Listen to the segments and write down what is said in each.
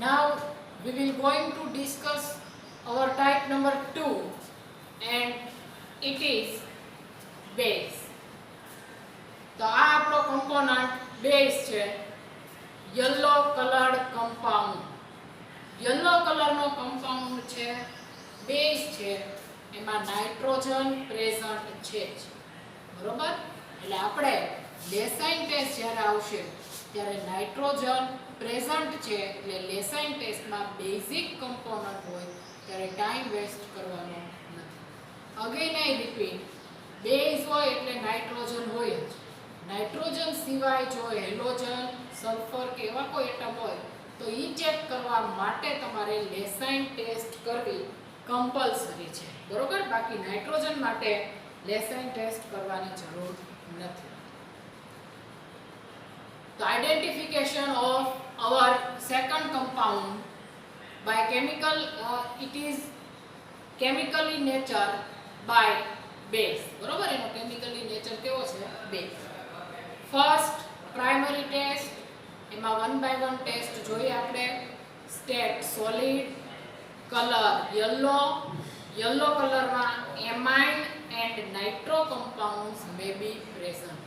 Now we will going to discuss our type number 2 and it is base. તો આ આપણો component base છે, yellow coloured compound. Yellow કલરનો compound છે, base છે, એમાં નાઇટ્રોજન પ્રેઝન્ટ છે જ. બરોબર? એટલે આપણે લેસાઇન ટેસ્ટ જ્યારે આવશે ત્યારે નાઇટ્રોજન પ્રેઝન્ટ છે એટલે લેસાઇન ટેસ્ટમાં બેઝિક કમ્પોનન્ટ હોય ત્યારે ટાઈમ વેસ્ટ કરવાનો નથી. અગેન આઈ રિપીટ, બેઝ હોય એટલે નાઇટ્રોજન હોય જ. નાઇટ્રોજન સિવાય જો હેલોજન, સલ્ફર કે એવા કોઈ એટમ હોય તો એ ચેક કરવા માટે તમારે લેસાઇન ટેસ્ટ કરવી કમ્પલસરી છે. બરોબર? બાકી નાઇટ્રોજન માટે લેસાઇન ટેસ્ટ કરવાની જરૂર નથી. The identification of our second compound by chemical, it is chemically nature by base. બરોબર? એનો chemically nature કેવો છે? Base. First primary test, એમાં 1 by 1 ટેસ્ટ જોઈએ આપણે. સ્ટેટ સોલિડ, કલર યલો કલરમાં amine and nitro compounds may be present.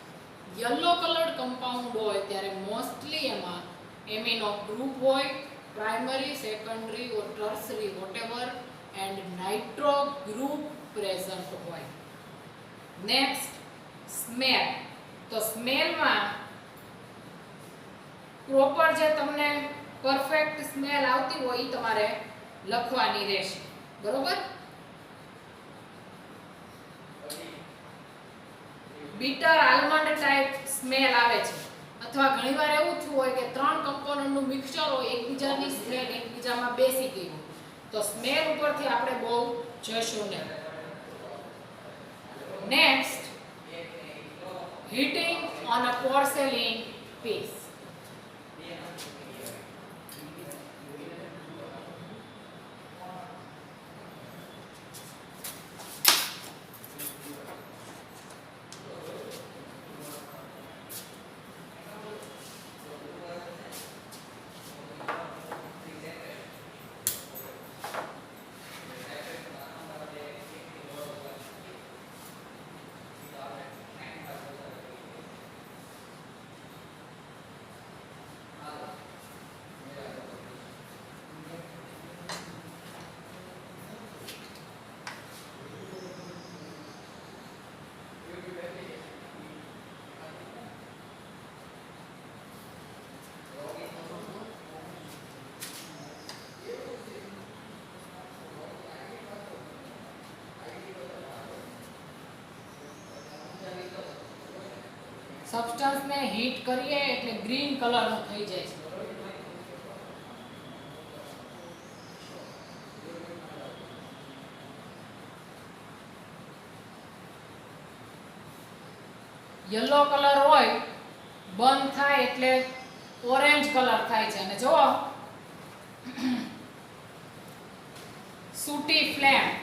Yellow coloured compound હોય ત્યારે મોસ્ટલી એમાં એમિનો ગ્રુપ હોય, primary, secondary or tertiary whatever, and nitro group present હોય. Next smell. તો સ્મેલમાં પ્રોપર જે તમને પરફેક્ટ સ્મેલ આવતી હોય એ તમારે લખવાની રહેશે. બરોબર? બીટર આલ્મન્ડ ટાઈપ સ્મેલ આવે છે, અથવા ઘણીવાર એવું થયું હોય કે ત્રણ કમ્પોનન્ટનું મિક્સચર હોય, એકબીજાની સ્મેલ એકબીજામાં બેસી ગઈ હોય તો સ્મેલ ઉપરથી આપણે બહુ જશું નહીં. Next heating on a porcelain piece. સબસ્ટન્સને હીટ કરીએ એટલે ગ્રીન કલરનો થઈ જાય છે. યલો કલર હોય બંધ થાય એટલે ઓરેન્જ કલર થાય છે. અને જો સૂટી ફ્લેમ,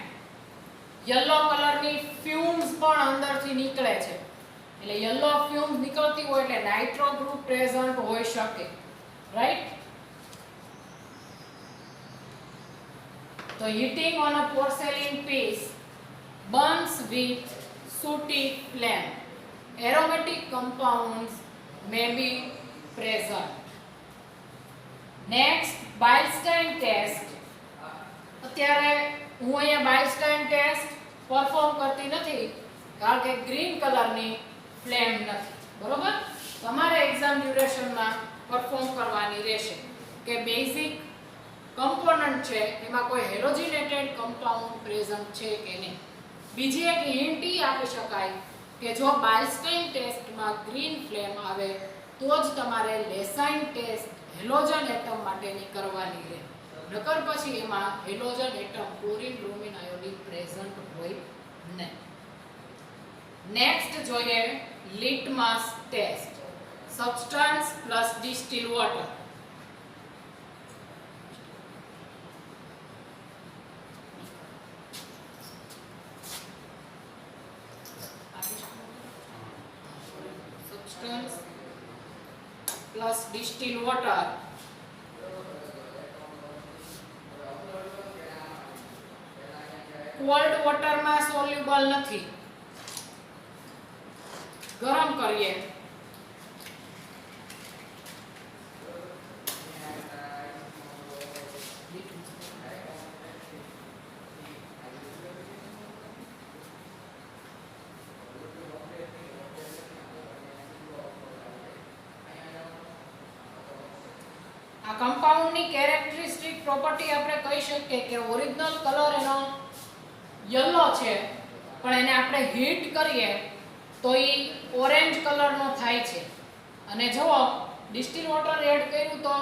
યલો કલરની ફ્યુમ્સ પણ અંદરથી નીકળે છે. એટલે યલો ફ્યુમ્સ નીકળતી હોય એટલે નાઇટ્રો ગ્રુપ પ્રેઝન્ટ હોઈ શકે. રાઈટ? તો heating on a porcelain piece burns with sooty flame. Aromatic compounds may be present. Next, Beilstein test. અત્યારે હું અહીંયા બાઇલસ્ટાઇન ટેસ્ટ પરફોર્મ કરતી નથી કારણ કે ગ્રીન કલરની ફ્લેમ નથી. બરોબર? તમારે એક્ઝામ ડ્યુરેશનમાં પરફોર્મ કરવાની રહેશે કે બેઝિક કમ્પોનન્ટ છે એમાં કોઈ હેલોજિનેટેડ કમ્પાઉન્ડ પ્રેઝન્ટ છે કે નહીં. બીજી એક હિન્ટ ઈ આપી શકાય કે જો બાઇલસ્ટાઇન ટેસ્ટમાં ગ્રીન ફ્લેમ આવે તો જ તમારે લેસાઇન ટેસ્ટ હેલોજન એટમ માટેની કરવાની રહે. નકર પછી એમાં halogen atom chlorine, bromine, iodine present હોય નહીં. નેક્સ્ટ જોઈએ litmus test. Substance plus distil water. substance plus distilled water. Cold વોટરમાં સોલ્યુબલ નથી. ગરમ કરીએ આ કમ્પાઉન્ડની કેરેક્ટરિસ્ટિક પ્રોપર્ટી આપણે કહી શકીએ કે ઓરિજિનલ કલર એનો યલો છે, પણ એને આપણે હીટ કરીએ તો એ ઓરેન્જ કલરનો થાય છે. અને જુઓ ડિસ્ટિલ વોટર એડ કર્યું તો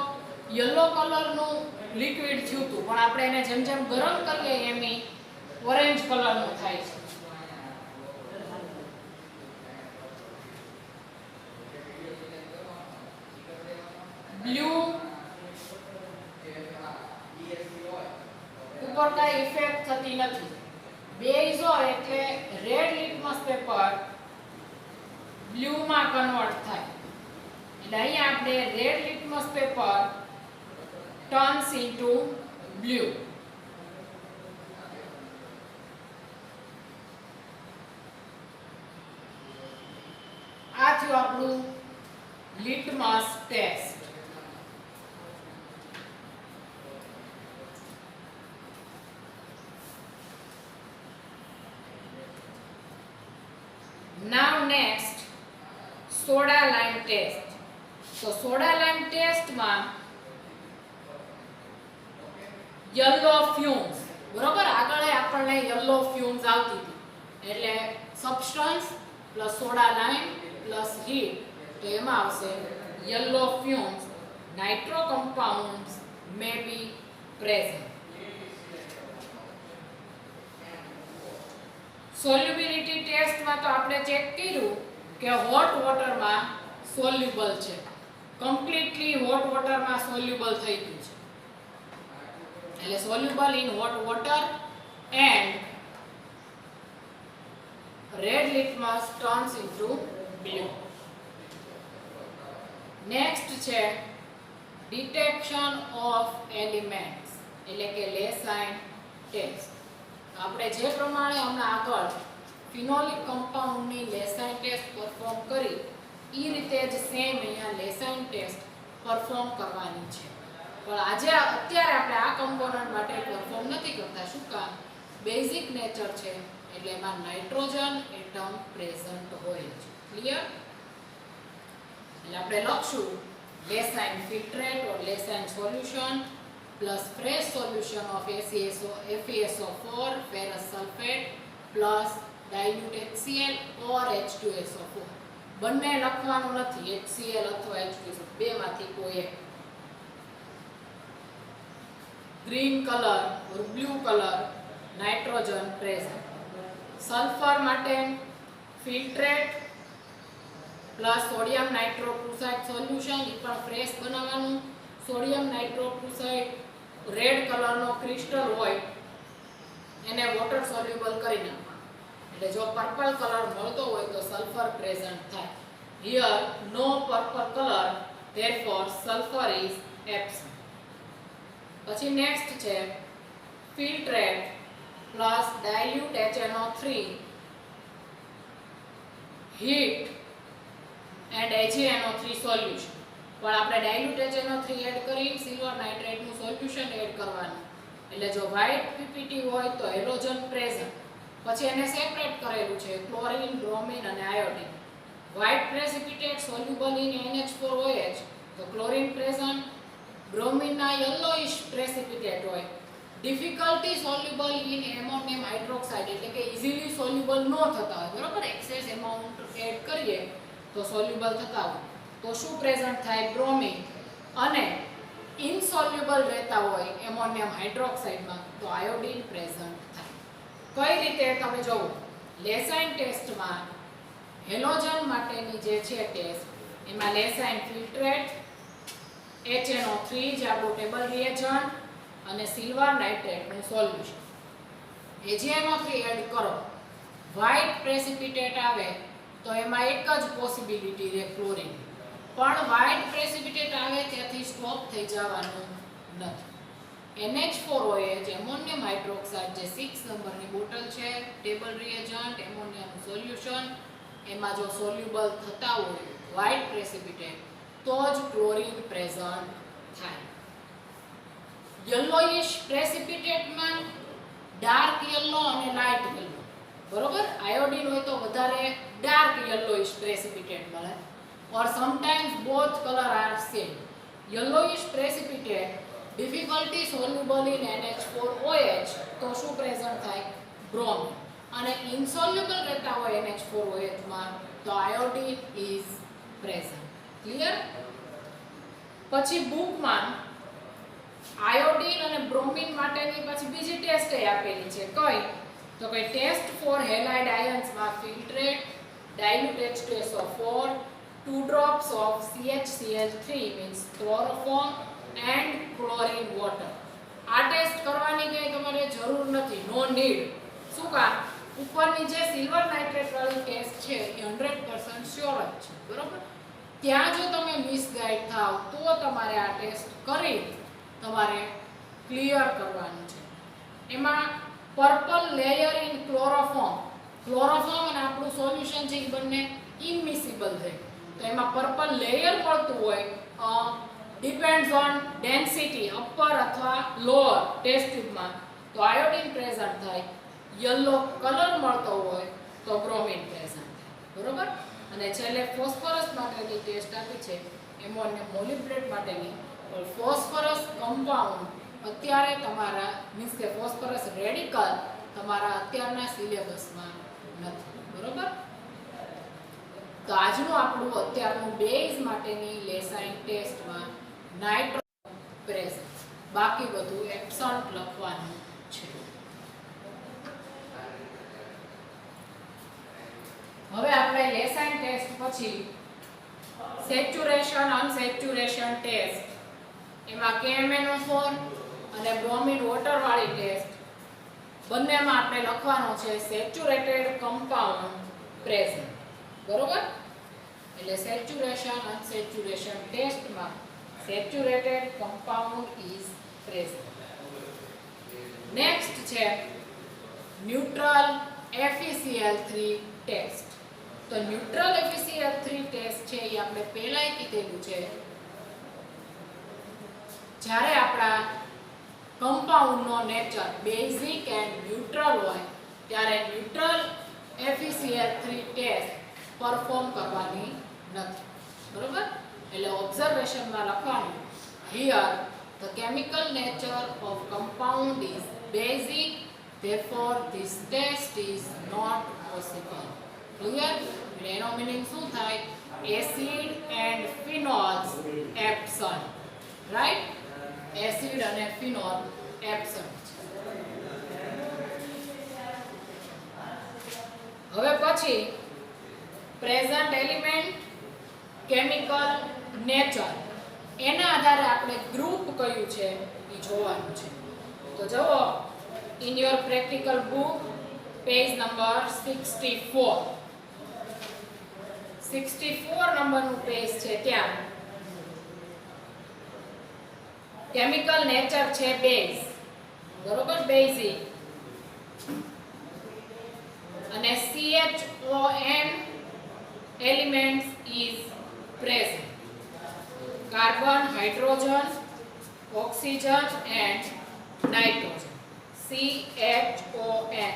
યલો કલરનું લિક્વિડ થયું હતું, પણ આપણે એને જેમ જેમ ગરમ કરીએ એમ એ ઓરેન્જ કલરનું થાય છે. બ્લુ ઉપર કાંઈ ઇફેક્ટ થતી નથી. બેઝ હોય એટલે રેડ લિટમસ પેપર બ્લુ માં કન્વર્ટ થાય. એટલે અહીંયા આપણે red litmus paper turns into blue. આ થયું આપણું litmus test. Now next soda lime test. So soda lime test માં yellow fumes, બરોબર, આગળ આપણને yellow fumes આવતી હતી, એટલે substance plus soda lime plus heat, તો એમાં આવશે yellow fumes. Nitro compounds may be present. Solubility ટેસ્ટમાં તો આપણે ચેક કર્યું કે હોટ વોટરમાં સોલ્યુબલ છે, કમ્પ્લીટલી હોટ વોટરમાં સોલ્યુબલ થઈ ગયું છે. એટલે soluble in hot water and red litmus turns into blue. Next છે ડિટેક્શન ઓફ એલિમેન્ટ્સ, એટલે કે લેસાઇન ટેસ્ટ. આપણે જે પ્રમાણે હમણાં આગળ ફિનોલિક કમ્પાઉન્ડની લેસાઇન ટેસ્ટ પરફોર્મ કરી એ રીતે જ સેમ અહીંયા લેસાઇન ટેસ્ટ પરફોર્મ કરવાની છે. પણ અત્યારે આપણે આ કમ્પોનન્ટ માટે પરફોર્મ નથી કરતા. શું કામ? બેઝિક નેચર છે એટલે એમાં નાઇટ્રોજન એટમ પ્રેઝન્ટ હોય છે. ક્લિયર? એટલે આપણે લખશું લેસાઇન ફિલ્ટ્રેટ ઓર લેસાઇન solution plus fresh solution of FeSO4 ferrous sulfate plus dilute HCl or H2SO4. બંને લખવાનું નથી, HCl અથવા H2SO4 બેમાંથી કોઈ એક. Green colour or blue colour nitrogen present. Sulphur માટે ફિલ્ટ્રેટ પ્લસ સોડિયમ નાઇટ્રોક્લોરાઇડ સોલ્યુશન, એ પણ ફ્રેશ બનાવવાનું. સોડિયમ નાઇટ્રોક્લોરાઇડ રેડ કલરનો ક્રિસ્ટલ હોય એને વોટર સોલ્યુબલ કરી નાખવાનું. એટલે જો પર્પલ કલર મળતો હોય તો સલ્ફર પ્રેઝન્ટ થાય. Here no purple colour, therefore sulphur is absent. પછી નેક્સ્ટ છે filtrate plus dilute HNO3 heat and AgNO3 solution. પણ આપણે ડાયલ્યુટ HNO3 એડ કરી સિલ્વર નાઇટ્રેટનું સોલ્યુશન એડ કરવાનું. એટલે જો વ્હાઇટ પીપીટી હોય તો હેલોજન પ્રેઝન્ટ. પછી એને સેપરેટ કરેલું છે ક્લોરીન, બ્રોમિન અને iodine. White precipitate soluble in NH4OH તો ક્લોરીન પ્રેઝન્ટ. બ્રોમિનના યલોઇશ પ્રેસિપિટેટ હોય, difficulty soluble in ammonium hydroxide, એટલે કે ઇઝીલી સોલ્યુબલ ન થતા હોય, બરોબર, એક્સેસ એમાઉન્ટ એડ કરીએ તો સોલ્યુબલ થતા હોય તો શું પ્રેઝન્ટ થાય? બ્રોમિન. અને ઇનસોલ્યુબલ રહેતા હોય એમોનિયમ હાઇડ્રોક્સાઇડમાં તો આયોડિન પ્રેઝન્ટ થાય. કઈ રીતે તમે જોવો લેસાઇન ટેસ્ટમાં હેલોજન માટેની જે છે ટેસ્ટ, એમાં લેસાઇન ફિલ્ટ્રેટ, HNO3 જે આપણું ટેબલ રિએજન્ટ અને સિલ્વર નાઇટ્રેટનું સોલ્યુશન. AgNO3 એડ કરો, વ્હાઇટ પ્રેસિપિટેટ આવે તો એમાં એક જ પોસિબિલિટી રહે ક્લોરીન. પણ વ્હાઇટ પ્રેસિપિટેટ આવે ત્યાંથી સ્ટોપ થઈ જવાનું નથી. NH4OH એમોનિયમ હાઇડ્રોક્સાઇડ જે 6 નંબરની બોટલ છે, ટેબલ રિએજન્ટ એમોનિયાનું સોલ્યુશન, એમાં જો સોલ્યુબલ થતા હોય વ્હાઇટ પ્રેસિપિટેટ તો જ ક્લોરીન પ્રેઝન્ટ થાય. યલોઇશ પ્રેસિપિટેટમાં ડાર્ક યલો અને લાઇટ યલો, બરોબર. આયોડિન હોય તો વધારે ડાર્ક યલોઇશ પ્રેસિપિટેટ મળે, or sometimes both color are same. Yellowish precipitate difficulty soluble in NH4OH તો શું પ્રેઝન્ટ થાય? બ્રોમિન. અને insoluble રહેતા હોય NH4OH માં તો iodine is present. ક્લિયર? પછી બુકમાં આયોડિન અને બ્રોમિન માટેની પછી બીજી ટેસ્ટ આપેલી છે. કઈ? તો કે ટેસ્ટ ફોર હેલાઇડ આયન્સ માં ફિલ્ટ્રેટ, dilute H2SO4, 2 drops of CHCl3 means chloroform and chlorine water. આ ટેસ્ટ કરવાની કઈ તમારે જરૂર નથી, નો નીડ. શું કામ? ઉપરની જે સિલ્વર નાઇટ્રેટ વાળી ટેસ્ટ છે એ 100% શ્યોર જ છે, બરોબર. ત્યાં જો તમે મિસગાઈડ થાવ તો તમારે આ ટેસ્ટ કરી તમારે ક્લિયર કરવાનું છે. એમાં પર્પલ લેયર ઇન ક્લોરોફોર્મ અને આપણું સોલ્યુશન છે એ બંને ઇમિસિબલ છે. તો એમાં પર્પલ લેયર મળતું હોય, ડિપેન્ડ્સ ઓન ડેન્સિટી, અપર અથવા લોઅર ટેસ્ટ ટ્યુબમાં તો આયોડિન પ્રેઝન્ટ થાય. યલો કલર મળતો હોય તો બ્રોમિન પ્રેઝન્ટ થાય, બરોબર. અને છેલ્લે ફોસ્ફરસ માટેની ટેસ્ટ આપી છે, એમોનિયમ મોલિબ્ડેટ માટેની. ફોસ્ફરસ કમ્પાઉન્ડ અત્યારે તમારા મીન્સ કે ફોસ્ફરસ રેડિકલ તમારા અત્યારના સિલેબસમાં નથી, બરોબર. તો આજનું આપણું અત્યારનું બેઝ માટેની લેસાઇન ટેસ્ટમાં નાઇટ્રો પ્રેઝન્ટ, બાકી બધું એબ્સન્ટ લખવાનું છે. હવે આપણે લેસાઇન ટેસ્ટ પછી સેચ્યુરેશન અનસેચ્યુરેશન ટેસ્ટ, એમાં KMnO4 અને બ્રોમિન વોટર વાળી ટેસ્ટ બંનેમાં આપણે લખવાનો છે સેચ્યુરેટેડ કમ્પાઉન્ડ પ્રેઝન્ટ, બરોબર. એટલે સેચ્યુરેશન અનસેચ્યુરેશન ટેસ્ટમાં saturated compound is present. Next છે ન્યુટ્રલ FeCl3 ટેસ્ટ. તો ન્યુટ્રલ FeCl3 ટેસ્ટ છે એ આપણે પહેલાય કીધેલું છે, જ્યારે આપણા કમ્પાઉન્ડનો નેચર બેઝિક એન્ડ ન્યુટ્રલ હોય ત્યારે ન્યુટ્રલ FeCl3 ટેસ્ટ પરફોર્મ કરવાની નથી, બરોબર. એટલે ઓબ્ઝર્વેશનમાં લખવાનું here the chemical nature of compound is basic, therefore this test is not possible. Clear? એટલે એનો મીનિંગ શું થાય? Acid and phenols absent, right? Acid અને ફિનોલ એબ્સન્ટ. હવે પછી પ્રેઝન્ટ એલિમેન્ટ, કેમિકલ નેચર, એના આધારે આપણે ગ્રુપ કયું છે એ જોવાનું છે. તો જુઓ in your practical book page number 64 નંબરનું પેજ છે, ત્યાં કેમિકલ નેચર છે બેઝ, બરોબર, બેઝિક. અને CHON elements is present, carbon, hydrogen, oxygen and nitrogen. CHON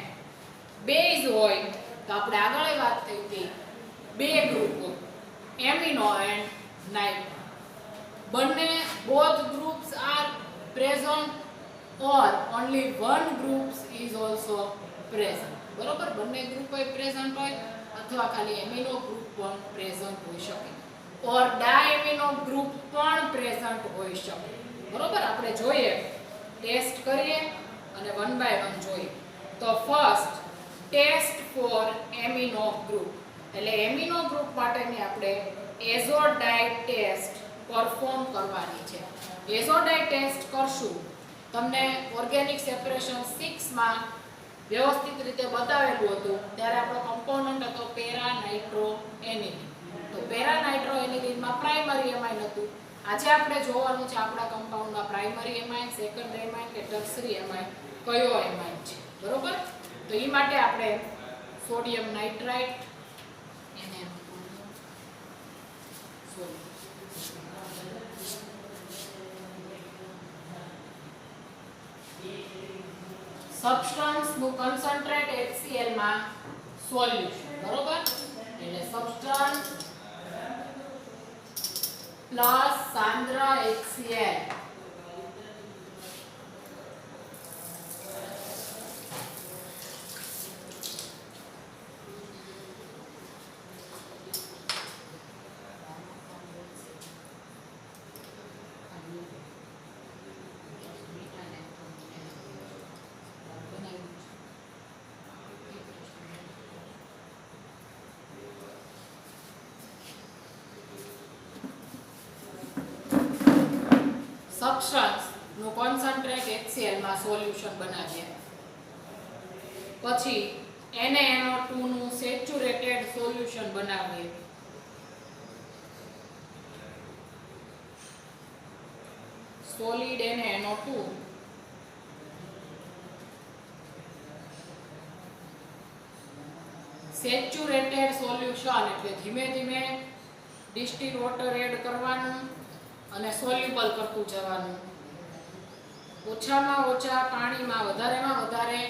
base હોય તો આપણે આગળ વાત થઈ હતી બે ગ્રુપ એમિનો એન્ડ નાઇટ્રો, બંને both groups are present or only one group is also present, બરોબર. બંને ગ્રુપ હોય પ્રેઝન્ટ હોય અથવા ખાલી એમિનો ગ્રુપ પણ પ્રેઝન્ટ હોઈ શકે, ઓર ડાયએમિનો ગ્રુપ પણ પ્રેઝન્ટ હોઈ શકે, બરોબર. આપણે જોઈએ, ટેસ્ટ કરીએ અને વન બાય વન જોઈએ. તો first test for amino group, એટલે એમિનો ગ્રુપ માટેની આપણે એઝોડાઇડ ટેસ્ટ પરફોર્મ કરવાની છે. એઝોડાઇડ ટેસ્ટ કરશું, તમને ઓર્ગેનિક સેપરેશન 6 માં વ્યવસ્થિત રીતે બતાવેલું હતું. ત્યારે આપણો કમ્પોનન્ટ હતો પેરા નાઇટ્રો એનિલિન. તો પેરા નાઇટ્રો એનિલિનમાં પ્રાઇમરી એમાઇન હતું આજે આપણે જોવાનું છે આપણા કમ્પાઉન્ડમાં પ્રાઇમરી એમાઇન, સેકન્ડરી એમાઇન કે ટર્શરી એમાઇન કયો એમાઇન છે, બરોબર? તો એ માટે આપણે સોડિયમ નાઇટ્રાઇટ એને સબસ્ટન્સ નું કન્સન્ટ્રેટ HCl માં સોલ્યુશન, બરોબર? એટલે સબસ્ટન્સ પ્લસ સાંદ્ર HCl સબસ્ટન્સ નું કોન્સન્ટ્રેટ HCl માં સોલ્યુશન બનાવીએ. પછી NaNO2 નું સેચ્યુરેટેડ સોલ્યુશન બનાવીએ. સોલિડ NaNO2 સેચ્યુરેટેડ સોલ્યુશન એટલે ધીમે ધીમે ડિસ્ટિલ વોટર એડ કરવાનું અને સોલ્યુબલ કરતું જવાનું. ઓછામાં ઓછા પાણીમાં વધારેમાં વધારે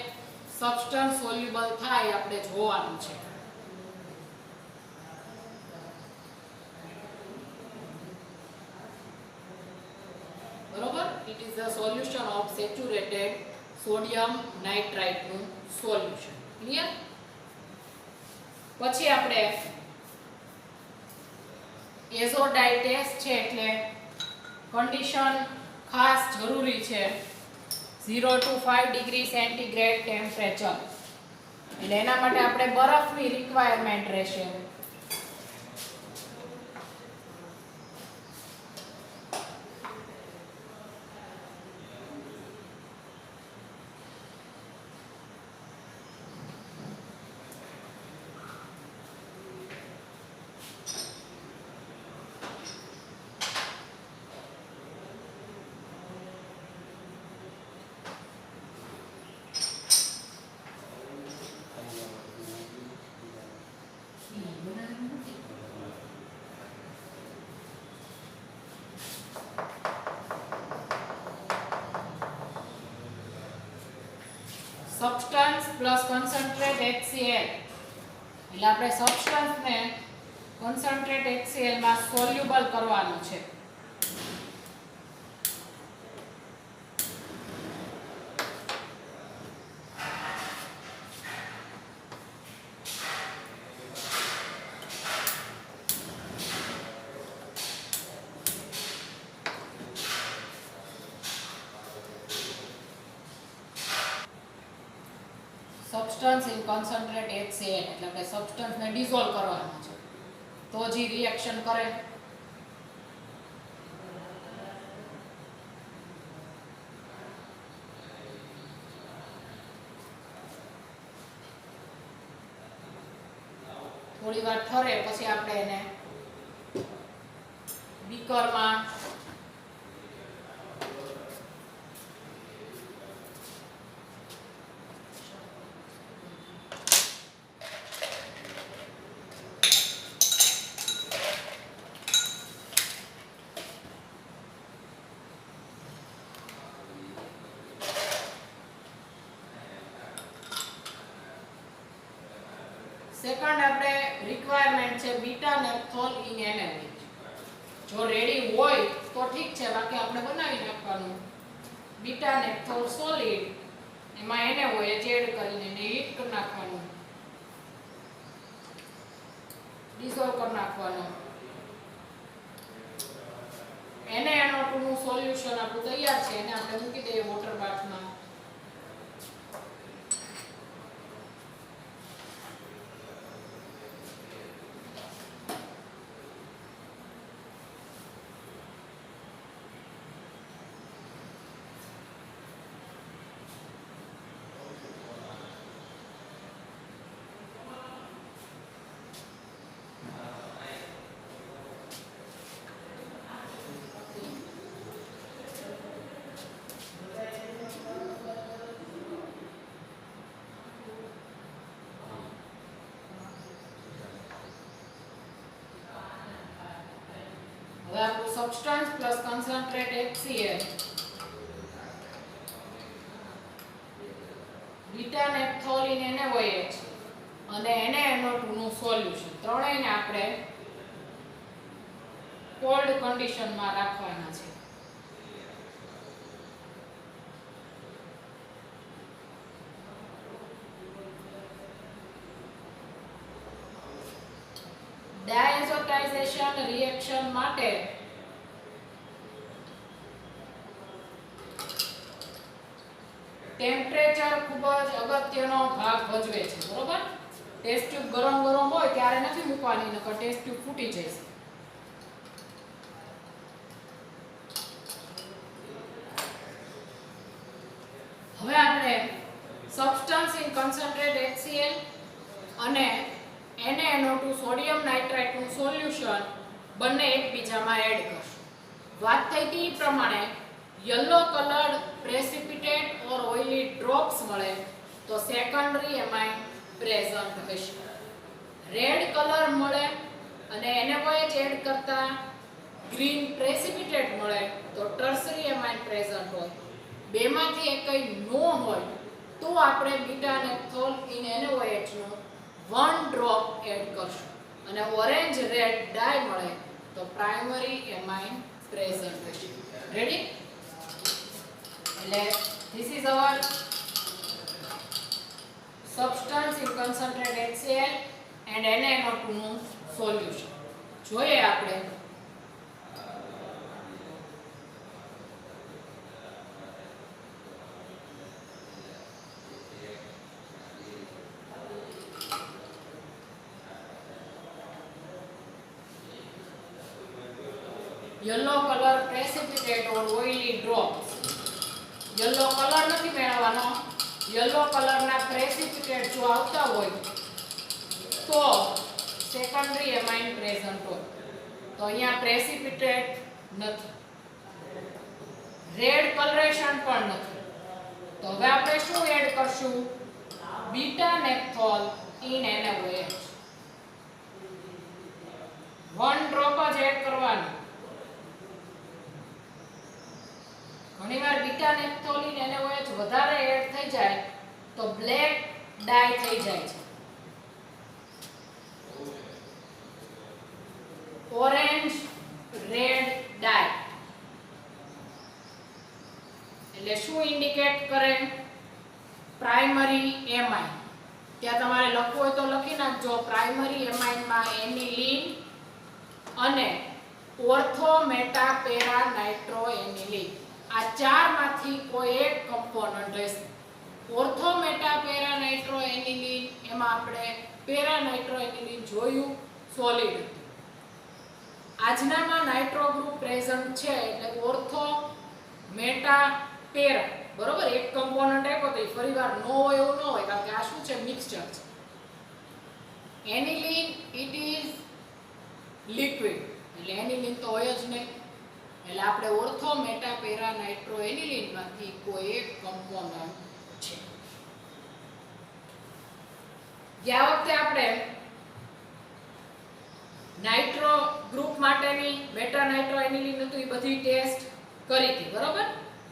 સબસ્ટન્સ સોલ્યુબલ થાય આપણે જોવાનું છે. બરોબર? It is the solution of saturated sodium nitrite નું સોલ્યુશન. ક્લિયર? પછી આપણે એઝોડાઈ ટેસ્ટ છે એટલે કન્ડિશન ખાસ જરૂરી છે 0 to 5 ડિગ્રી સેન્ટીગ્રેડ ટેમ્પરેચર. એટલે એના માટે આપણે બરફની રિક્વાયરમેન્ટ રહેશે. સબસ્ટન્સ પ્લસ કન્સન્ટ્રેટ HCl એટલે આપણે સબસ્ટન્સ ને કન્સન્ટ્રેટ HCl માં સોલ્યુબલ કરવાનું છે. સબસ્ટન્સ ઇન કન્સન્ટ્રેટ HCl એટલે આપણે સબસ્ટન્સ ને ડિસોલ્વ કરવાનું છે તો જ રિએક્શન કરે. થોડી વાર ઠરે પછી આપણે એને બીકરમાં સેકન્ડ આપણે રિક્વાયરમેન્ટ છે બીટા નેપ્થોલ ઇન NaOH. જો રેડી હોય તો ઠીક છે, બાકી આપણે બનાવી નાખવાનું બીટા નેપ્થોલ સોલિડ, એમાં NaOH એડ કરીને હીટ કરી નાખવાનું, ડિસોલ્વ કરી નાખવાનું. NaNO2 નું સોલ્યુશન આપણું તૈયાર છે. એને આપણે મૂકી દઈએ વોટર બાથમાં. આપણું substance plus concentrate HCl beta naphthalene NaOH અને NaNO2 નું સોલ્યુશન ત્રણેયને આપણે કોલ્ડ કન્ડિશનમાં રાખવાના છે. ડાયઝોટાઇઝેશન રિએક્શન માટે ટેમ્પરેચર ખૂબ જ અગત્યનો ભાગ ભજવે છે. બરોબર, ટેસ્ટ ટ્યુબ ગરમ હોય ત્યારે નથી મૂકવાની, નકર ટેસ્ટ ટ્યુબ ફૂટી જશે. હવે આપણે સબસ્ટન્સ ઇન કન્સન્ટ્રેટ HCl અને NaNO2 સોડિયમ નાઇટ્રાઇટ નું સોલ્યુશન બંને એકબીજામાં એડ કરશું. વાત થઈ હતી એ પ્રમાણે યલો કલર્ડ પ્રેસિપિટેટ ઓર ઓઇલી ડ્રોપ્સ મળે તો સેકન્ડરી એમાઇન પ્રેઝન્ટ હશે. રેડ કલર મળે અને NaOH એડ કરતા ગ્રીન પ્રેસિપિટેટ મળે તો ટર્સરી એમાઇન પ્રેઝન્ટ હોય. બેમાંથી એકઈ નો હોય તો આપણે બીટા નેપ્થોલ ઇન NaOH નો 1 ડ્રોપ એડ કરશું અને ઓરેન્જ રેડ ડાય મળે તો પ્રાઇમરી એમાઇન પ્રેઝન્ટ હશે. રેડી? એટલે this is our substance in concentrate HCl and NaNO2 નું સોલ્યુશન. જોઈએ આપણે yellow color precipitate or oily drops. yellow color નથી મેળવવાનો, yellow color ના precipitate જો આવતા હોય તો સેકન્ડરી એમાઇન પ્રેઝન્ટ હોય. તો અહીંયા precipitate નથી, રેડ કલરેશન પણ નથી. તો હવે આપણે શું એડ કરશું? Beta naphthol in NaOH 1 drop જ એડ કરવાનું. ઘણીવાર બીટા નેપ્થોલિન NaOH વધારે એડ થઈ જાય તો બ્લેક ડાય થઈ જાય છે. ઓરેન્જ રેડ ડાય એટલે શું ઇન્ડિકેટ કરે? Primary amine. ત્યાં તમારે લખવું હોય તો લખી નાખજો. પ્રાઇમરી એમાઇનમાં એનિલીન અને ઓર્થો મેટા પેરા નાઇટ્રો એનિલીન આ ચારમાંથી કોઈ એક કમ્પોનન્ટ હશે. ઓર્થો મેટા પેરા નાઇટ્રો એનિલીન એમાં આપણે પેરા નાઇટ્રો એનિલીન જોયું સોલિડ. આજનામાં નાઇટ્રો ગ્રુપ પ્રેઝન્ટ છે એટલે ઓર્થો મેટા પેરા. બરોબર, એક કમ્પોનન્ટ આપ્યો તો ફરીવાર નો હોય એવું ન હોય, કારણ કે આ શું છે? મિક્સચર છે. એનિલીન ઇટ ઇઝ લિક્વિડ એટલે એનિલીન તો હોય જ નહીં. એટલે આપણે ઓર્થો મેટા પેરા નાઇટ્રો એનિલીન માંથી કોઈ એક કમ્પોનન્ટ છે. ગયા વખતે આપણે નાઇટ્રો ગ્રુપ માટેની મેટા નાઇટ્રો એનિલીન હતું એ બધી ટેસ્ટ કરી હતી. બરોબર,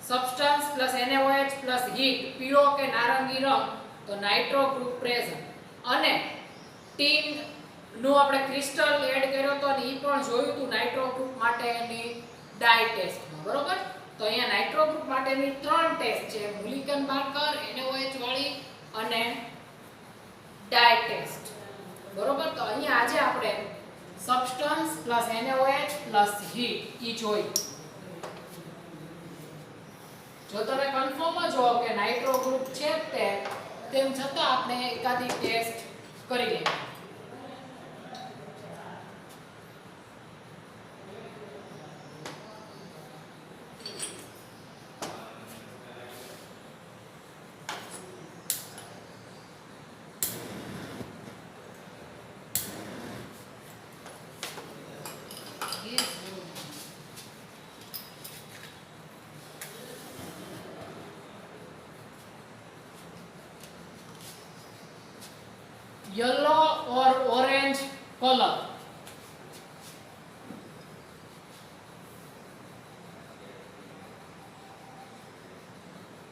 substance plus NaOH plus heat, પીળો કે નારંગી રંગ તો નાઇટ્રો ગ્રુપ પ્રેઝન્ટ, અને ટીન નું આપણે ક્રિસ્ટલ એડ કર્યો તો અને એ પણ જોયું હતું નાઇટ્રો ગ્રુપ માટેની ડાય ટેસ્ટમાં. બરોબર, તો અહીંયા નાઇટ્રો ગ્રુપ માટેની 3 ટેસ્ટ છે: મુલિકન બાર્કર, NaOH વાળી અને ડાય ટેસ્ટ. બરોબર, તો અહીંયા આજે આપણે substance plus NaOH plus heat ઈ જોઈ. જો તમે કન્ફર્મ જ હો કે નાઇટ્રો ગ્રુપ છે તેમ છતાં આપણે એકાદી ટેસ્ટ કરી લઈએ. yellow or orange color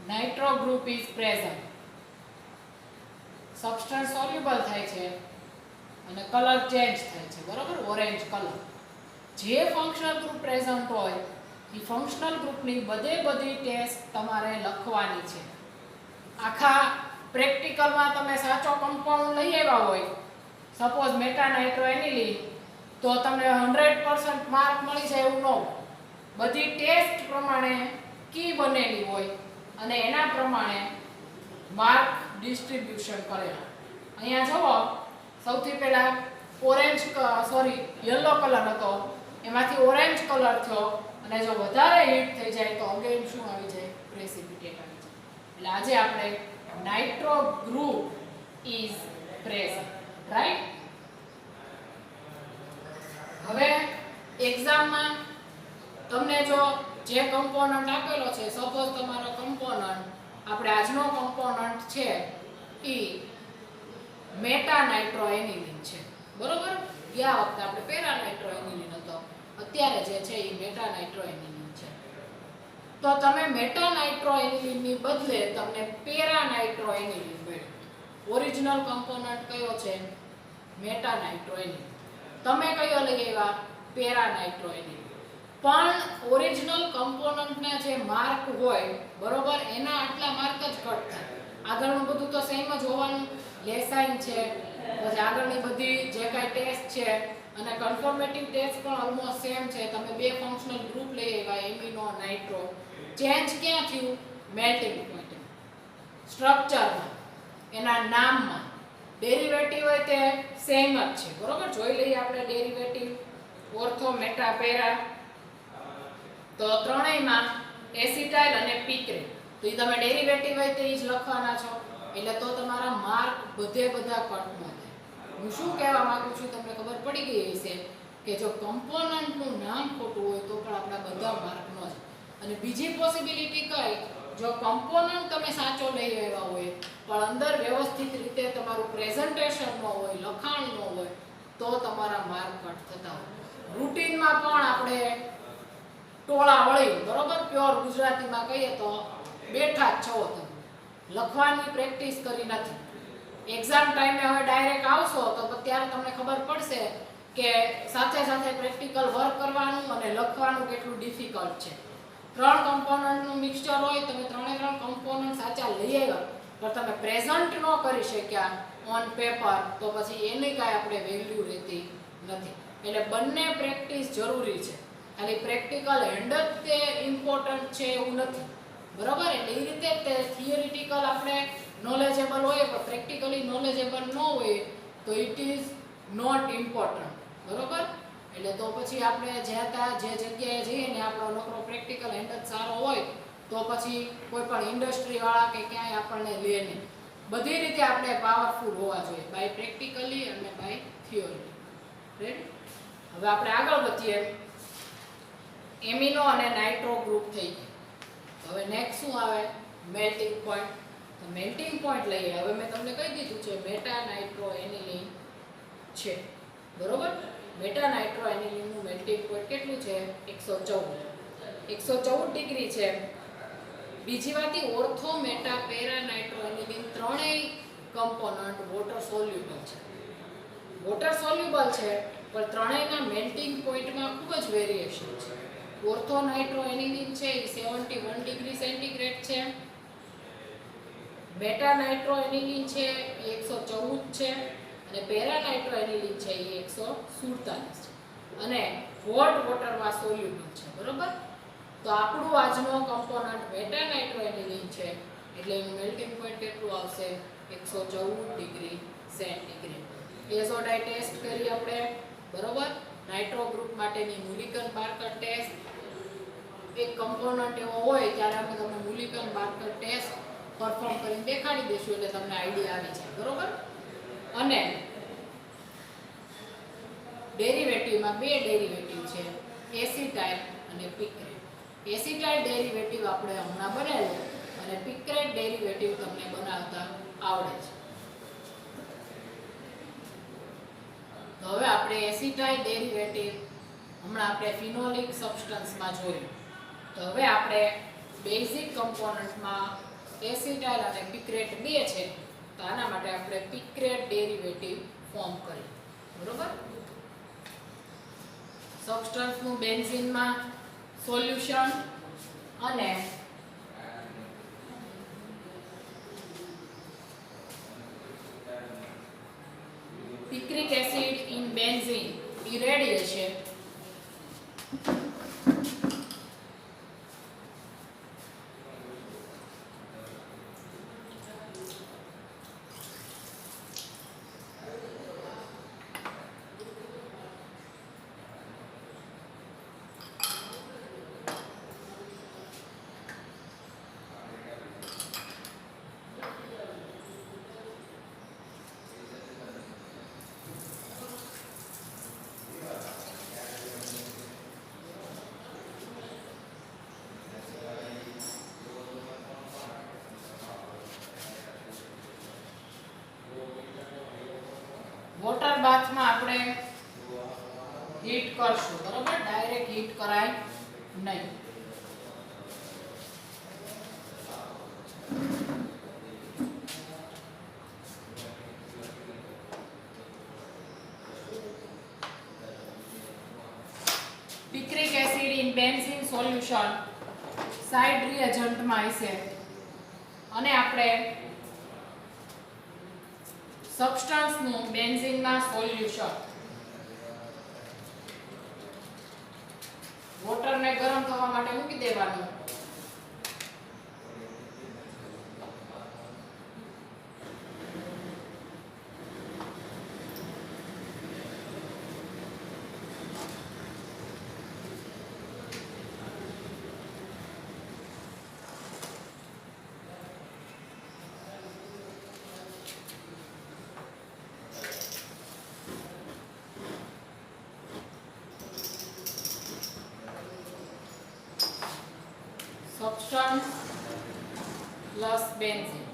nitro group is present. Substance soluble થાય છે અને કલર ચેન્જ થાય છે, બરોબર, ઓરેન્જ કલર. જે ફંક્શનલ ગ્રુપ પ્રેઝન્ટ હોય એ ફંક્શનલ ગ્રુપની બધી ટેસ્ટ તમારે લખવાની છે. આખા પ્રેક્ટિકલમાં તમે સાચો કમ્પાઉન્ડ લઈ આવ્યા હોય, સપોઝ મેટાનાઇટ્રોએનિલીન, તો તમને 100% માર્ક મળી જાય એવું ન હોય. બધી ટેસ્ટ પ્રમાણે કી બનેલી હોય અને એના પ્રમાણે માર્ક ડિસ્ટ્રીબ્યુશન કરેલા. અહીંયા જુઓ, સૌથી પહેલા યલો કલર હતો, એમાંથી ઓરેન્જ કલર થયો, અને જો વધારે હીટ થઈ જાય તો અગેન શું આવી જાય? પ્રેસિપિટેટ આવી જાય. એટલે આજે આપણે nitro group is present, right? હવે એક્ઝામમાં તમને જો જે કમ્પોનન્ટ આપેલો છે, સપોઝ તમારો કમ્પોનન્ટ, આપણે આજનો કમ્પોનન્ટ છે એ મેટાનાઇટ્રોએનિલીન છે, બરોબર? ગયા વખતે આપણે પેરાનાઇટ્રોએનિલીન હતો, અત્યારે જે છે એ મેટાનાઇટ્રોએનિલીન છે. તો તમે મેટાનાઇટ્રોએનિલીનની બદલે તમને પેરાનાઇટ્રોએનિલીન મળ્યું. ઓરિજિનલ કમ્પોનન્ટ કયો છે? મેટાનાઇટ્રોએનિલીન. તમે કયો લઈ આવ્યા? પેરાનાઇટ્રોએનિલીન. પણ ઓરિજિનલ કમ્પોનન્ટના જે માર્ક હોય, બરોબર, એના આટલા માર્ક જ કટ થાય. આગળનું બધું તો સેમ જ હોવાનું. લેસાઇન છે, પછી આગળની બધી જે કાંઈ ટેસ્ટ છે અને કન્ફર્મેટિવ ટેસ્ટ પણ ઓલમોસ્ટ સેમ છે. તમે બે ફંક્શનલ ગ્રુપ લઈ આવ્યા, એમિનો, નાઇટ્રો. ચેન્જ ક્યાં થયું? મેલ્ટિંગ પોઈન્ટ, સ્ટ્રક્ચરમાં, એના નામમાં. ડેરિવેટિવ હોય તે સેમ જ છે, બરોબર? જોઈ લઈએ આપણે ડેરિવેટિવ. Ortho, meta, para. તો ત્રણેયમાં એસિટાઇલ અને પિક્રેટ. તો એ તમે ડેરિવેટિવ હોય તે જ લખવાના છો, એટલે તો તમારા માર્ક બધા કટમાં થાય. હું શું કહેવા માંગુ છું તમને ખબર પડી ગઈ હશે કે જો કમ્પોનન્ટનું નામ ખોટું હોય તો પણ આપણા બધા માર્ક ન જાય. અને બીજી પોસિબિલિટી કઈ? જો કમ્પોનન્ટ તમે સાચો લઈ આવ્યા હોય પણ અંદર વ્યવસ્થિત રીતે તમારું પ્રેઝન્ટેશન ન હોય, લખાણ ન હોય, તો તમારા માર્ક કટ થતા હોય. રૂટીનમાં પણ આપણે ટોળા વળ્યું, બરોબર? પ્યોર ગુજરાતીમાં કહીએ તો બેઠા જ છો તમે, લખવાની પ્રેક્ટિસ કરી નથી. એક્ઝામ ટાઈમે હવે ડાયરેક્ટ આવશો તો ત્યારે તમને ખબર પડશે કે સાથે પ્રેક્ટિકલ વર્ક કરવાનું અને લખવાનું કેટલું ડિફિકલ્ટ છે. 3 કમ્પોનન્ટનું મિક્સચર હોય, તમે 3 કમ્પોનન્ટ સાચા લઈ આવ્યા પણ તમે પ્રેઝન્ટ ન કરી શક્યા ઓન પેપર, તો પછી એની કાંઈ આપણે વેલ્યુ રહેતી નથી. એટલે બંને પ્રેક્ટિસ જરૂરી છે. ખાલી પ્રેક્ટિકલ હેન્ડ જ તે ઇમ્પોર્ટન્ટ છે એવું નથી, બરોબર? એટલે એ રીતે તે થિયરિટિકલ આપણે નોલેજેબલ હોય પણ પ્રેક્ટિકલી નોલેજેબલ ન હોય તો ઇટ ઇઝ નોટ ઇમ્પોર્ટન્ટ, બરોબર? એટલે તો પછી આપણે જે જગ્યાએ જઈએ ને આપણો નોકરો પ્રેક્ટિકલ હેન્ડ જ સારો હોય તો પછી કોઈ પણ ઇન્ડસ્ટ્રીવાળા કે ક્યાંય આપણને લે નહીં. બધી રીતે આપણે પાવરફુલ હોવા જોઈએ, બાય પ્રેક્ટિકલી અને બાય થિયોરી. રેડી? હવે આપણે આગળ વધીએ. એમિનો અને નાઇટ્રો ગ્રુપ થઈ ગઈ. હવે નેક્સ્ટ શું આવે? Melting point. તો મેલ્ટિંગ પોઈન્ટ લઈએ. હવે મેં તમને કહી દીધું છે મેટાનાઇટ્રોએનિલીન છે, બરોબર? મેટાનાઇટ્રોએનિલીનનું મેલ્ટિંગ પોઈન્ટ કેટલું છે? 114 ડિગ્રી છે. બીજી વાત, ઓર્થો, મેટા, પેરાનાઇટ્રોએનિલીન ત્રણેય કમ્પોનન્ટ વોટર સોલ્યુબલ છે. વોટર સોલ્યુબલ છે પણ ત્રણેયના મેલ્ટિંગ પોઈન્ટમાં ખૂબ જ વેરિએશન છે. ઓર્થો નાઇટ્રોએનિલીન છે એ 71 ડિગ્રી સેન્ટીગ્રેડ છે. મેટાનાઇટ્રોએનિલીન છે એ 114 છે અને પેરાનાઇટ્રોએનિલીન છે એ 147 છે અને હોટ વોટરમાં સોલ્યુબલ છે, બરોબર? તો આપણું આજનો કમ્પોનન્ટ મેટાનાઇટ્રોએનિલીન છે એટલે એનું મેલ્ટિંગ પોઈન્ટ કેટલું આવશે? 114 ડિગ્રી સેન્ટીગ્રેડ. એઝોડાઈ ટેસ્ટ કરી આપણે, બરોબર? નાઇટ્રો ગ્રુપ માટેની મુલિકન બાર્કર ટેસ્ટ. એક કમ્પોનન્ટ એવો હોય ત્યારે અમે તમને મુલિકન બાર્કર ટેસ્ટ પરફોર્મ કરીને દેખાડી દઈશું એટલે તમને આઈડિયા આવી જાય, બરોબર? અને ડેરિવેટિવમાં બે ડેરિવેટિવ છે, એસિટાઇલ અને પિક્રેટ. એસિટાઇલ ડેરિવેટિવ આપણે હમણાં બનાવ્યો અને પિક્રેટ ડેરિવેટિવ તમને બનાવતા આવડે છે. તો હવે આપણે એસિટાઇલ ડેરિવેટિવ હમણાં આપણે ફિનોલિક સબસ્ટન્સમાં જોયું. તો હવે આપણે બેઝિક કમ્પોનન્ટમાં એસિટાઇલ અને પિક્રેટ બે છે, તો આના માટે આપણે પિક્રેટ ડેરિવેટિવ ફોર્મ કરીએ. બરોબર? સબસ્ટન્સનું બેન્ઝીનમાં સોલ્યુશન અને picric acid in benzene irradiation water બાથમાં આપણે હીટ કરશું. બરોબર? ડાયરેક્ટ હીટ કરાય નહીં. picric acid in benzene solution side રિએજન્ટમાં હશે અને આપણે સબસ્ટન્સનું બેન્ઝીનના સોલ્યુશન વોટરને ગરમ થવા માટે મૂકી દેવાનું. substance plus benzene.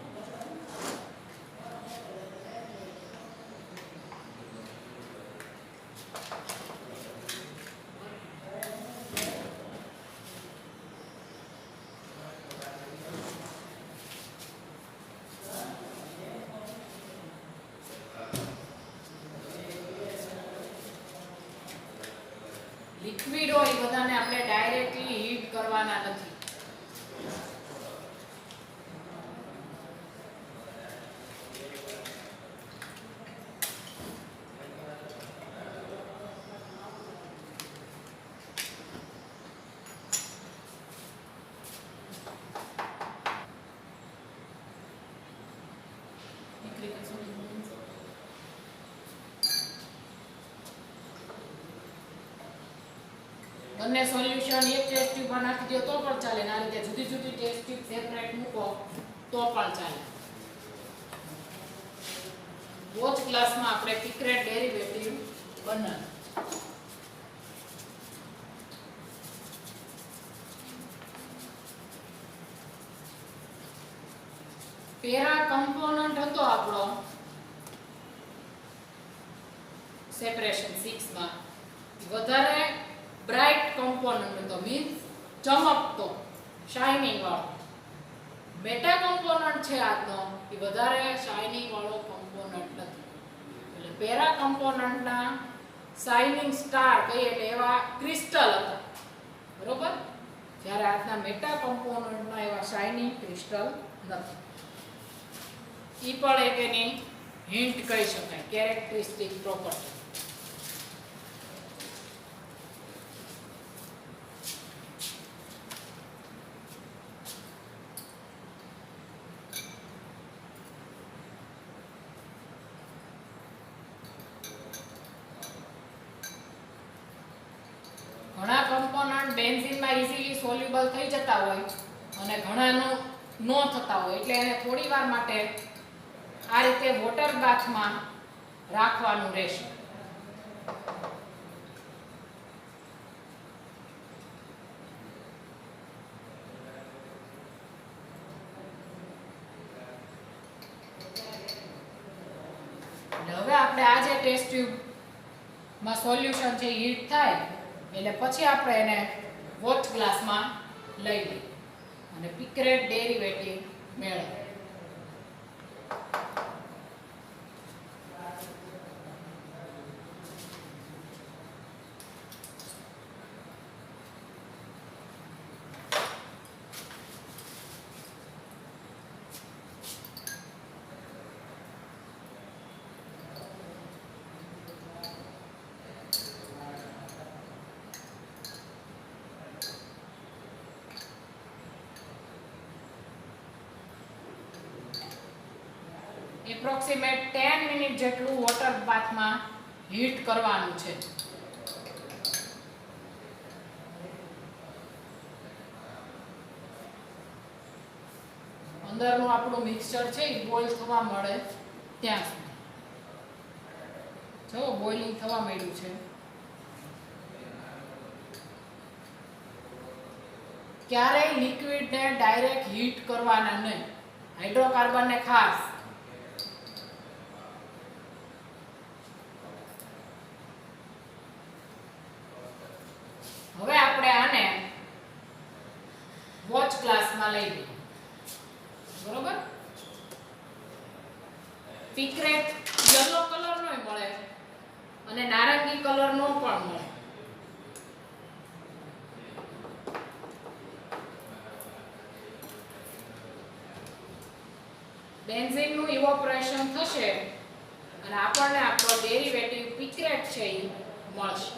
લિક્વિડ હોય એ બધાને આપણે ડાયરેક્ટલી હીટ કરવાના નથી. બંને સોલ્યુશન એક ટેસ્ટ ટ્યુબમાં નાખી દો તો પણ ચાલે, આ રીતે જુદી જુદી ટેસ્ટ ટ્યુબ સેપરેટ મૂકો તો પણ ચાલે. વોચ ક્લાસમાં આપણે પિક્રેટ ડેરિવેટિવ બનાવ્યું. પેરા કમ્પોનન્ટ હતો આપણો સેપરેશન 6 માં, વધારે બ્રાઇટ કમ્પોનન્ટ હતો, મીન્સ ચમકતો, શાઇનિંગ વાળો. મેટા કમ્પોનન્ટ છે આજનો એ વધારે શાઇનિંગ વાળો કમ્પોનન્ટ નથી. એટલે પેરા કમ્પોનન્ટના શાઇનિંગ સ્ટાર કહીએ એટલે એવા ક્રિસ્ટલ હતા. બરોબર? જ્યારે આજના મેટા કમ્પોનન્ટના એવા શાઇનિંગ ક્રિસ્ટલ નથી. એ પણ એક એની હિન્ટ કહી શકાય, કેરેક્ટરિસ્ટિક પ્રોપર્ટી. ઘણા કમ્પોનન્ટ બેન્ઝીનમાં ઇઝીલી સોલ્યુબલ થઈ જતા હોય અને ઘણાનો નો થતા હોય, એટલે એને થોડી વાર માટે આ રીતે વોટર બાથમાં રાખવાનું રહેશે. હવે આપણે આ જે ટેસ્ટ ટ્યુબમાં સોલ્યુશન છે હીટ થાય એટલે પછી આપણે એને વોચ ગ્લાસમાં લઈ લઈએ અને પિક્રેટ ડેરિવેટિવ મેળવે. એપ્રોક્સિમેટ 10 મિનિટ જેટલું વોટર બાથમાં હીટ કરવાનું છે. અંદરનું આપણું મિક્સચર છે એ બોઇલ થવા મળે ત્યાં સુધી. જો બોઇલિંગ થવા માંડ્યું છે. ક્યારેય લિક્વિડને ડાયરેક્ટ હીટ કરવાના નહીં, હાઇડ્રોકાર્બનને ખાસ. હવે આપણે આને વોચ ક્લાસમાં લઈ લઈએ. બરોબર? સિક્રેટ યલો કલરનો મળે અને નારંગી કલરનો પણ મળે. બેન્ઝીનનું ઇવોપરેશન થશે અને આપણને આપણો ડેરિવેટિવ પિક્રેટ છે એ મળશે.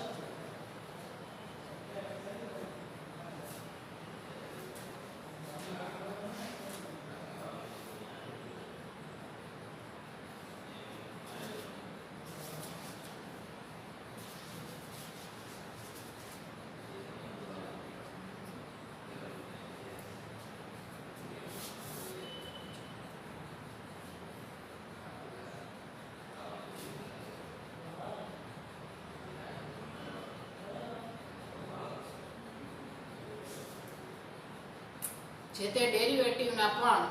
જે તે ડેરિવેટિવના પણ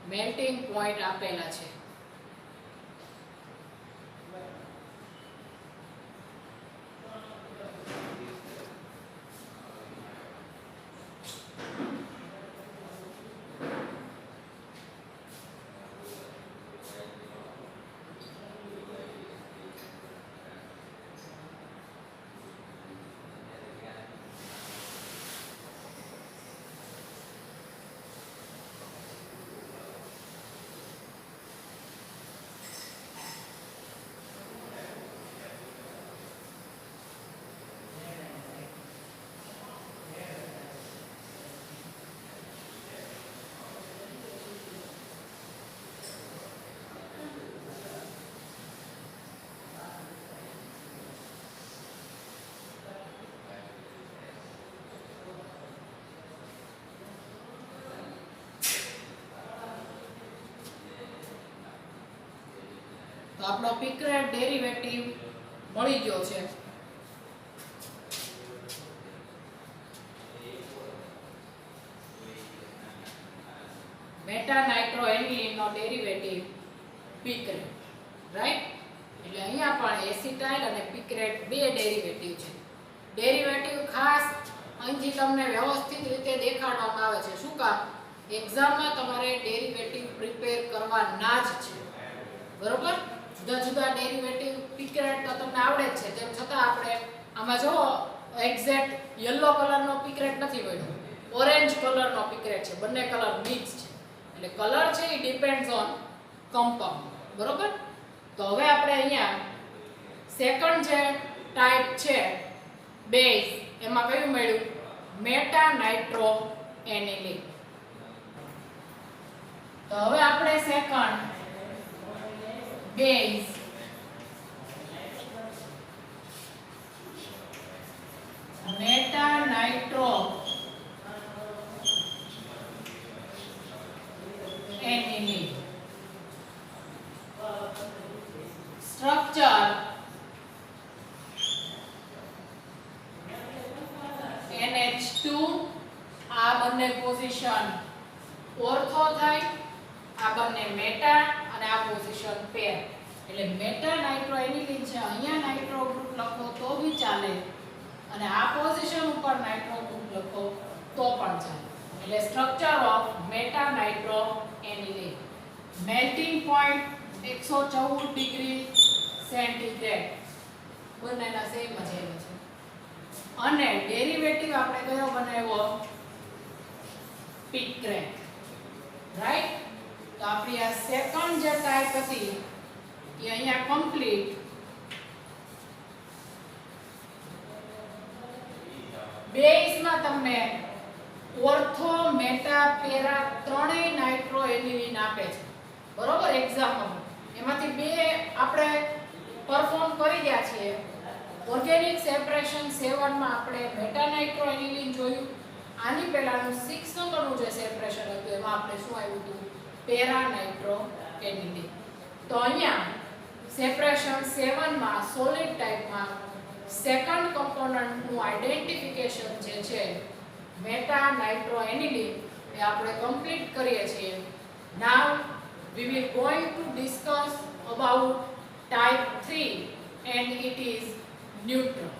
મેલ્ટિંગ પોઈન્ટ આપેલા છે. તો આપણો પિક્રેટ ડેરિવેટિવ મળી ગયો છે. મેટાનાઇટ્રોએનિલીનનો ડેરિવેટિવ પિક્રેટ, રાઈટ? એટલે અહીંયા પણ એસિટાઇલ અને પિક્રેટ બે ડેરિવેટિવ છે. ડેરિવેટિવ ખાસ અહીંથી તમને વ્યવસ્થિત રીતે દેખાડવામાં આવે છે. શું કામ? એક્ઝામમાં તમારે ડેરિવેટિવ પ્રિપેર કરવાના જ છે. બરોબર? જુદા જુદા ડેરિવેટિવ પિક્રેટ તો તમને આવડે જ છે, તેમ છતાં આપણે આમાં જો એક્ઝેક્ટ યલો કલરનો પિક્રેટ નથી મળ્યો, ઓરેન્જ કલરનો પિક્રેટ છે. બંને કલર મિક્સ છે. એટલે કલર છે એ ડિપેન્ડ્સ ઓન કમ્પાઉન્ડ. બરોબર? તો હવે આપણે અહીંયા સેકન્ડ જે ટાઈપ છે બેઝ, એમાં કયું મળ્યું? મેટાનાઇટ્રોએનિલીન. તો હવે આપણે સેકન્ડ બેઝ મેટાનાઇટ્રોએનિલીન સ્ટ્રક્ચર NH2. આ બંને પોઝિશન ઓર્થો થાય, આ બંને મેટા અને આ પોઝિશન પેર. એટલે મેટા નાઇટ્રોએનિલીન છે, અહીંયા નાઇટ્રો ગ્રુપ લખો તો બી ચાલે અને આ પોઝિશન ઉપર નાઇટ્રો ગ્રુપ લખો તો પણ ચાલે. એટલે structure of meta nitroaniline. Melting point 114 degree centigrade. બંનેના સેમ જ છે. અને ડેરિવેટિવ આપણે કયો બનાવ્યો? પીક્રેટ. રાઈટ? તો આપણી આ સેકન્ડ જે ટાઈપ હતી એ અહીંયા કમ્પ્લીટ. બેઝમાં તમને ઓર્થો, મેટા, પેરા ત્રણેય નાઇટ્રોએનિલિન આપે છે. બરોબર? એક્ઝામ્પલ એમાંથી બે આપણે પરફોર્મ કરી ગયા છીએ. ઓર્ગેનિક સેપરેશન 7 માં આપણે મેટા નાઇટ્રોએનિલિન જોયું. આની પહેલાનું 6 નંબરનું જે સેપરેશન હતું એમાં આપણે શું આવ્યું હતું? પેરા નાઇટ્રોએનિલિન. તો અહીંયા સેપરેશન 7 માં સોલિડ ટાઈપમાં સેકન્ડ કમ્પોનન્ટનું આઇડેન્ટિફિકેશન જે છે મેટા નાઇટ્રોએનિલિન એ આપણે કમ્પ્લીટ કરીએ છીએ. નાઉ we will going to discuss about type 3 and it is neutral.